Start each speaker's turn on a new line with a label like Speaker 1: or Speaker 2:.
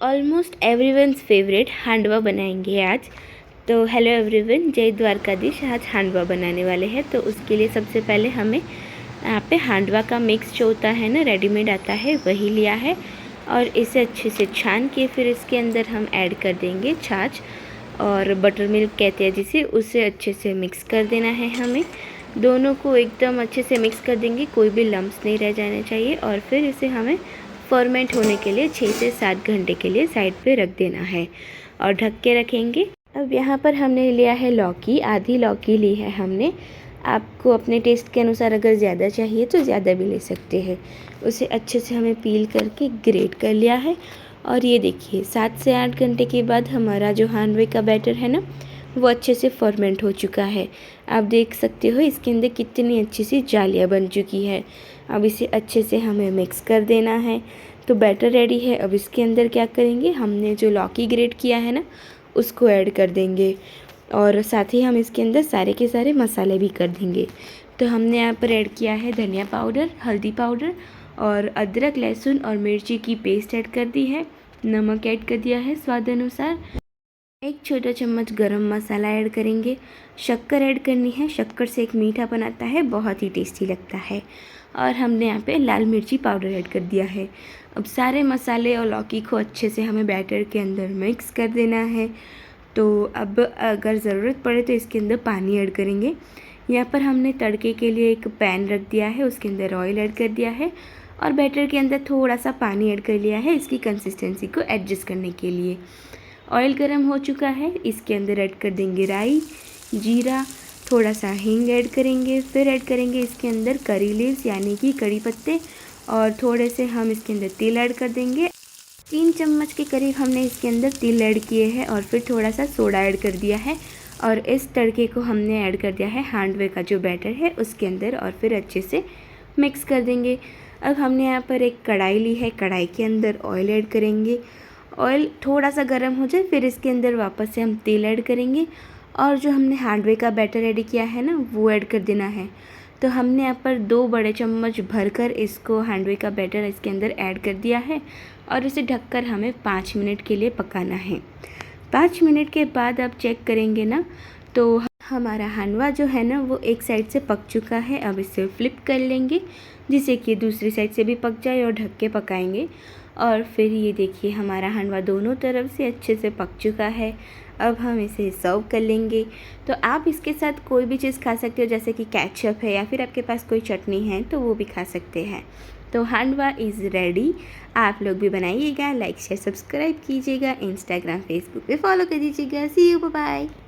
Speaker 1: Almost everyone's favourite handvo बनाएंगे आज। तो हेलो एवरीवन, जय द्वारकाधीश। आज हांडवा बनाने वाले हैं। तो उसके लिए सबसे पहले हमें यहाँ पे हांडवा का मिक्स जो होता है ना, रेडीमेड आता है, वही लिया है। और इसे अच्छे से छान के फिर इसके अंदर हम ऐड कर देंगे छाछ और बटर मिल्क कहते हैं जिसे, उसे अच्छे से मिक्स कर देना है हमें। दोनों को एकदम अच्छे से मिक्स कर देंगे, कोई भी लम्प्स नहीं रह जाने चाहिए। और फिर इसे हमें फर्मेंट होने के लिए 6 से 7 घंटे के लिए साइड पे रख देना है और ढक के रखेंगे। अब यहाँ पर हमने लिया है लौकी, आधी लौकी ली है हमने। आपको अपने टेस्ट के अनुसार अगर ज़्यादा चाहिए तो ज़्यादा भी ले सकते हैं। उसे अच्छे से हमें पील करके ग्रेट कर लिया है। और ये देखिए 7 से 8 घंटे के बाद हमारा जो हांडवे का बैटर है ना, वो अच्छे से फर्मेंट हो चुका है। आप देख सकते हो इसके अंदर कितनी अच्छी सी जालियाँ बन चुकी है। अब इसे अच्छे से हमें मिक्स कर देना है। तो बैटर रेडी है। अब इसके अंदर क्या करेंगे, हमने जो लौकी ग्रेट किया है ना, उसको ऐड कर देंगे। और साथ ही हम इसके अंदर सारे के सारे मसाले भी कर देंगे। तो हमने यहाँ पर ऐड किया है धनिया पाउडर, हल्दी पाउडर और अदरक, लहसुन और मिर्ची की पेस्ट ऐड कर दी है। नमक ऐड कर दिया है स्वाद अनुसार। 1 छोटा चम्मच गरम मसाला ऐड करेंगे। शक्कर ऐड करनी है, शक्कर से एक मीठा बनाता है, बहुत ही टेस्टी लगता है। और हमने यहाँ पे लाल मिर्ची पाउडर ऐड कर दिया है। अब सारे मसाले और लौकी को अच्छे से हमें बैटर के अंदर मिक्स कर देना है। तो अब अगर ज़रूरत पड़े तो इसके अंदर पानी ऐड करेंगे। यहाँ पर हमने तड़के के लिए एक पैन रख दिया है, उसके अंदर ऑयल ऐड कर दिया है और बैटर के अंदर थोड़ा सा पानी ऐड कर लिया है इसकी कंसिस्टेंसी को एडजस्ट करने के लिए। ऑयल गर्म हो चुका है, इसके अंदर ऐड कर देंगे राई, जीरा, थोड़ा सा हींग ऐड करेंगे। फिर ऐड करेंगे इसके अंदर करी लीव्स यानी कि कड़ी पत्ते, और थोड़े से हम इसके अंदर तिल ऐड कर देंगे। 3 चम्मच के करीब हमने इसके अंदर तिल ऐड किए हैं और फिर थोड़ा सा सोडा ऐड कर दिया है। और इस तड़के को हमने ऐड कर दिया है हांडवे का जो बैटर है उसके अंदर और फिर अच्छे से मिक्स कर देंगे। अब हमने यहाँ पर एक कढ़ाई ली है, कढ़ाई के अंदर ऑयल ऐड करेंगे। ऑयल थोड़ा सा गर्म हो जाए फिर इसके अंदर वापस से हम तेल ऐड करेंगे और जो हमने हांडवे का बैटर रेडी किया है ना, वो ऐड कर देना है। तो हमने यहाँ पर 2 बड़े चम्मच भरकर इसको हांडवे का बैटर इसके अंदर ऐड कर दिया है और इसे ढककर हमें 5 मिनट के लिए पकाना है। 5 मिनट के बाद आप चेक करेंगे ना, तो हमारा हांडवा जो है ना, वो एक साइड से पक चुका है। अब इसे फ्लिप कर लेंगे जिससे कि दूसरी साइड से भी पक जाए और ढक के पकाएंगे। और फिर ये देखिए हमारा हांडवा दोनों तरफ से अच्छे से पक चुका है। अब हम इसे सर्व कर लेंगे। तो आप इसके साथ कोई भी चीज़ खा सकते हो, जैसे कि केचप है या फिर आपके पास कोई चटनी है तो वो भी खा सकते हैं। तो हांडवा इज़ रेडी। आप लोग भी बनाइएगा, लाइक शेयर सब्सक्राइब कीजिएगा, इंस्टाग्राम फेसबुक पे फॉलो कर दीजिएगा। सी यू, बाय बाय।